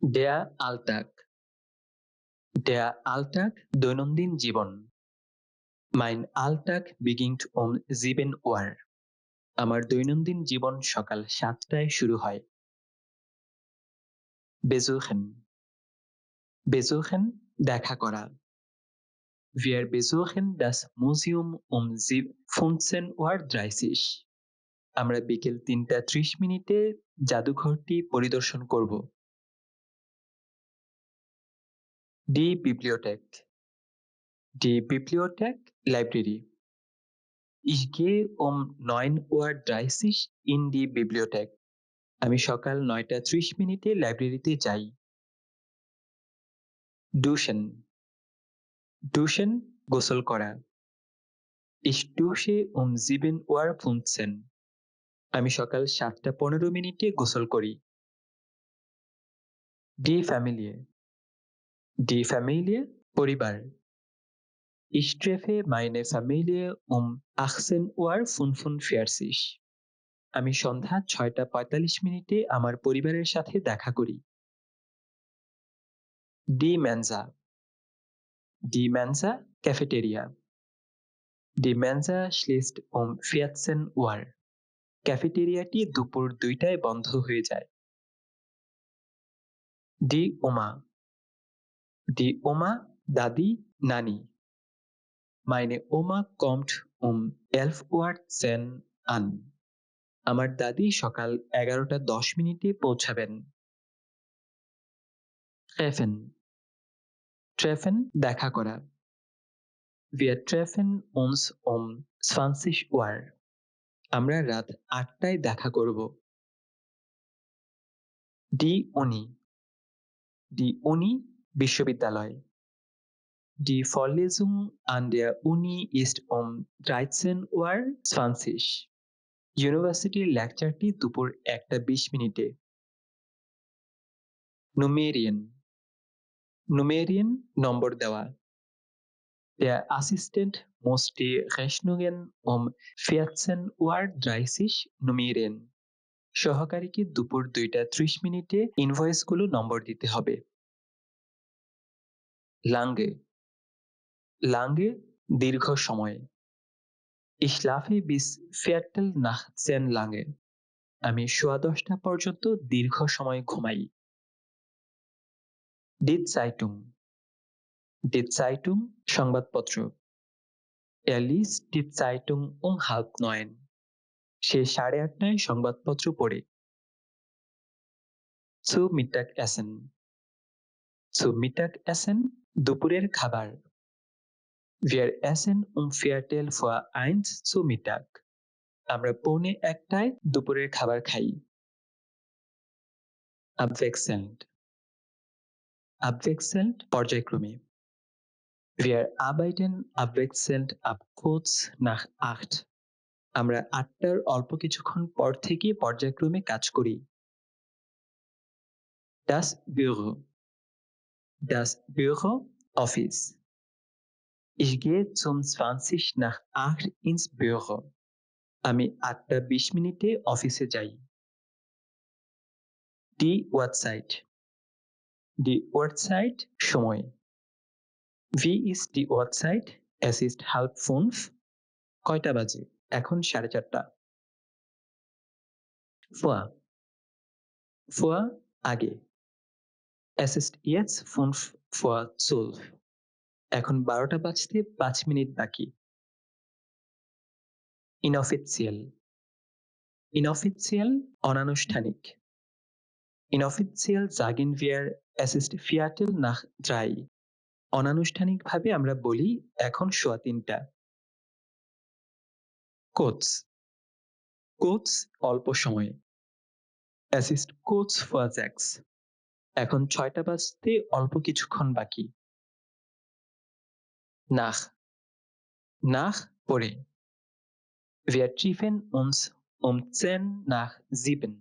Der Alltag. Der Alltag দৈনন্দিন জীবন। Mein Alltag beginnt um 7 Uhr. আমার দৈনন্দিন জীবন সকাল 7টায় শুরু হয়। Besuchen. Besuchen দেখা করা। Wir besuchen das Museum um 15:30 Uhr. আমরা বিকেল 3:30 জাদুঘরটি পরিদর্শন করব। Die Bibliothek. Die Bibliothek Library. Ich gehe um 9:30 Uhr in die Bibliothek. আমি সকাল 9:30 লাইব্রেরিতে যাই। Duschen. Duschen গোসল করা। Ich dusche um 7:15 Uhr. আমি সকাল 7:15 গোসল করি। Die Familie. Die Familie পরিবার। Ich treffe meine Familie um 18:45 Uhr. আমি সন্ধ্যা 6:45 আমার পরিবারের সাথে দেখা করি। Die Mensa. Die Mensa Cafeteria. Die Mensa schließt um 14 Uhr. ক্যাফেটেরিয়াটি দুপুর 2টায় বন্ধ হয়ে যায়। Die Oma. Die Oma দাদি নানি। Meine Oma kommt um 11:10 Uhr an. আমার দাদি সকাল 11:10 পৌঁছাবেন। Treffen. Treffen দেখা করা। Wir treffen uns um 20 Uhr. আমরা রাত 8টায় দেখা করব। Die Uni. Die Uni বিশ্ববিদ্যালয়। Die Vorlesung an der Uni ist um 13:20 Uhr. ইউনিভার্সিটির লেকচারটি দুপুর 1:20 Numerien. Numerien নম্বর দেওয়া। Der Assistent muss die Rechnungen um 14:30 Uhr nummerieren. সহকারীকে দুপুর 2:30 ইনভয়েসগুলো নম্বর দিতে হবে। Lange. Lange দীর্ঘ সময়। Ich schlafe bis 10:15 lange. আমি 10:15 পর্যন্ত দীর্ঘ সময় ঘুমাই। Die Zeitung. Die Zeitung সংবাদপত্র। Er liest die Zeitung um 8:30. সে 8:30 সংবাদপত্র পড়ে। Zu Mittagessen. Zu Mittagessen দুপুরের খাবার। Wir essen um 1:15 zu Mittag. আমরা 1:45 দুপুরের খাবার খাই। Abwechselnd. Abwechselnd পর্যায়ক্রমে। Wir arbeiten abwechselnd ab kurz nach 8. আমরা 8টার অল্প কিছুক্ষণ পর থেকে পর্যায়ক্রমে কাজ করি। Das Büro. Das Büro Office. Ich gehe zum 20 nach 8 ins Büro. আমি 8:20 অফিসে যাই। Die Uhrzeit. Die Uhrzeit সময়। Wie ist die Uhrzeit? Es ist 4:30. কয়টা বাজে? এখন 4:30। Vor. Vor আগে। Es ist jetzt 5:12. এখন 12টা বাজতে 5 মিনিট বাকি। Inoffiziell. Inoffiziell অনানুষ্ঠানিক। Inoffiziell sagen wir es ist 2:45. অনানুষ্ঠানিকভাবে আমরা বলি এখন 2:15। Kurz. Kurz অল্প সময়। Es ist kurz vor 6. এখন 6টা বাজতে অল্প কিছুক্ষণ বাকি। Nach. Nach পরে। Wir treffen uns um 10 nach 7.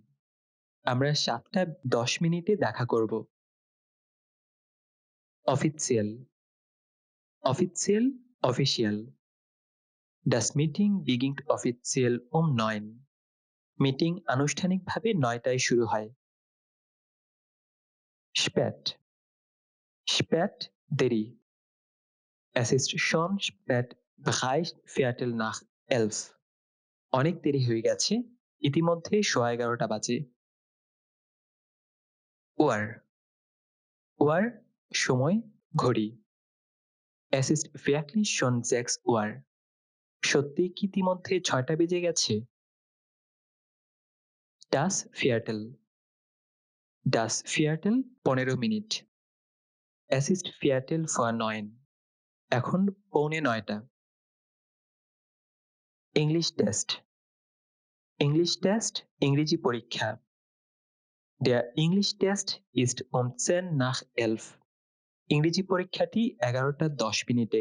আমরা 7:10 দেখা করব। Offiziell. Offiziell official. Das Meeting beginnt offiziell um 9. Meeting আনুষ্ঠানিকভাবে 9টায় শুরু হয়। spät spät দেরি Es ist schon spät bereits Viertel nach 11 অনেক দেরি হয়ে গেছে ইতিমধ্যে 11:15 বাজে Uhr Uhr সময় ঘড়ি Es ist wirklich schon 6 Uhr সত্যি কি ইতিমধ্যে 6টা বেজে গেছে Das Viertel Das Viertel 15 minute Es ist Viertel vor 9 এখন 8:45 English Test English Test ইংরেজি পরীক্ষা Der English Test ist um 10 nach 11 ইংরেজি পরীক্ষাটি 11:10 মিনিটে